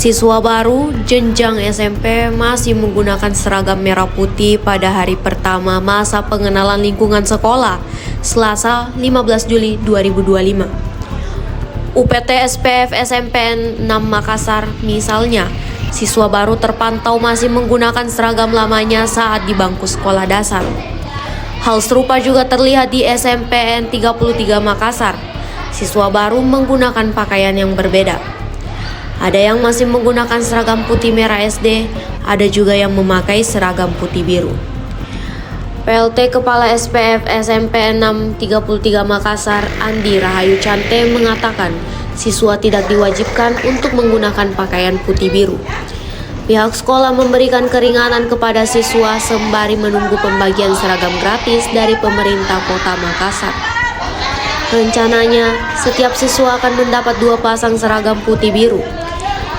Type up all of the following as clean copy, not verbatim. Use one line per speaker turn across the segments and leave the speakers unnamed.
Siswa baru jenjang SMP masih menggunakan seragam merah putih pada hari pertama masa pengenalan lingkungan sekolah, Selasa 15 Juli 2025. UPT SPF SMPN 6 Makassar misalnya, siswa baru terpantau masih menggunakan seragam lamanya saat di bangku sekolah dasar. Hal serupa juga terlihat di SMPN 33 Makassar. Siswa baru menggunakan pakaian yang berbeda. Ada yang masih menggunakan seragam putih merah SD, ada juga yang memakai seragam putih biru. PLT Kepala SPF SMP 633 Makassar, Andi Rahayu Cante mengatakan, siswa tidak diwajibkan untuk menggunakan pakaian putih biru. Pihak sekolah memberikan keringanan kepada siswa sembari menunggu pembagian seragam gratis dari pemerintah Kota Makassar. Rencananya, setiap siswa akan mendapat 2 pasang seragam putih biru.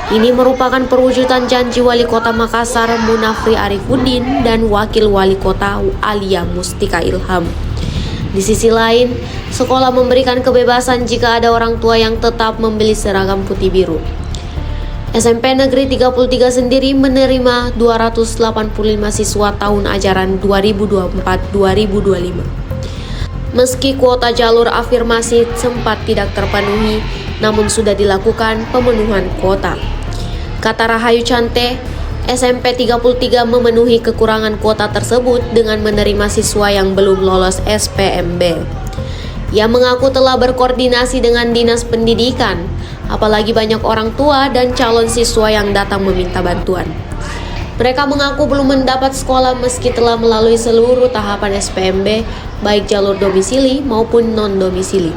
Ini merupakan perwujudan janji Wali Kota Makassar Munafri Arifuddin dan Wakil Wali Kota Alia Mustika Ilham. Di sisi lain, sekolah memberikan kebebasan jika ada orang tua yang tetap membeli seragam putih biru. SMP Negeri 33 sendiri menerima 285 siswa tahun ajaran 2024-2025. Meski kuota jalur afirmasi sempat tidak terpenuhi, namun sudah dilakukan pemenuhan kuota. Kata Rahayu Cante, SMP 33 memenuhi kekurangan kuota tersebut dengan menerima siswa yang belum lolos SPMB. Ia mengaku telah berkoordinasi dengan Dinas Pendidikan, apalagi banyak orang tua dan calon siswa yang datang meminta bantuan. Mereka mengaku belum mendapat sekolah meski telah melalui seluruh tahapan SPMB, baik jalur domisili maupun non-domisili.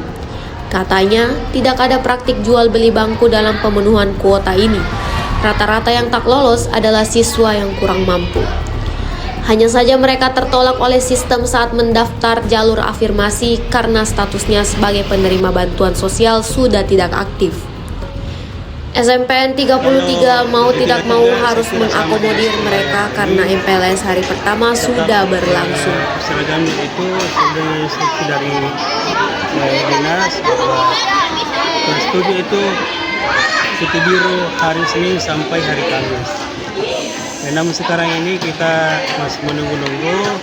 Katanya, tidak ada praktik jual beli bangku dalam pemenuhan kuota ini. Rata-rata yang tak lolos adalah siswa yang kurang mampu. Hanya saja mereka tertolak oleh sistem saat mendaftar jalur afirmasi karena statusnya sebagai penerima bantuan sosial sudah tidak aktif. SMPN 33 mau tidak mau harus mengakomodir mereka karena MPLS hari pertama sudah berlangsung.
Seragam itu sudah dari dinas bahwa kelas 7 itu putih biru hari Senin sampai hari Kamis. Namun sekarang ini kita masih menunggu-nunggu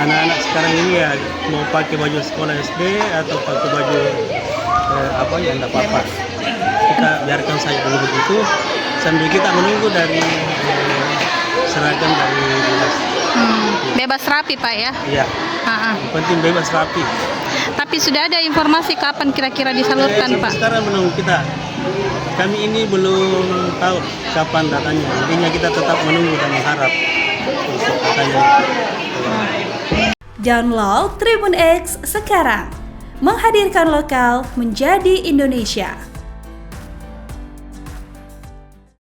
anak-anak sekarang ini ya mau pakai baju sekolah SD atau pakai baju yang tidak apa-apa. Kita biarkan saja dulu begitu sambil kita menunggu dari seragam dari dinas.
Bebas rapi Pak ya?
Iya. Yang penting bebas rapi.
Tapi sudah ada informasi kapan kira-kira disalurkan Pak?
Sekarang menunggu kita. Kami ini belum tahu kapan datanya. Intinya kita tetap menunggu dan mengharap untuk datanya.
Download Tribun X sekarang. Menghadirkan lokal menjadi Indonesia.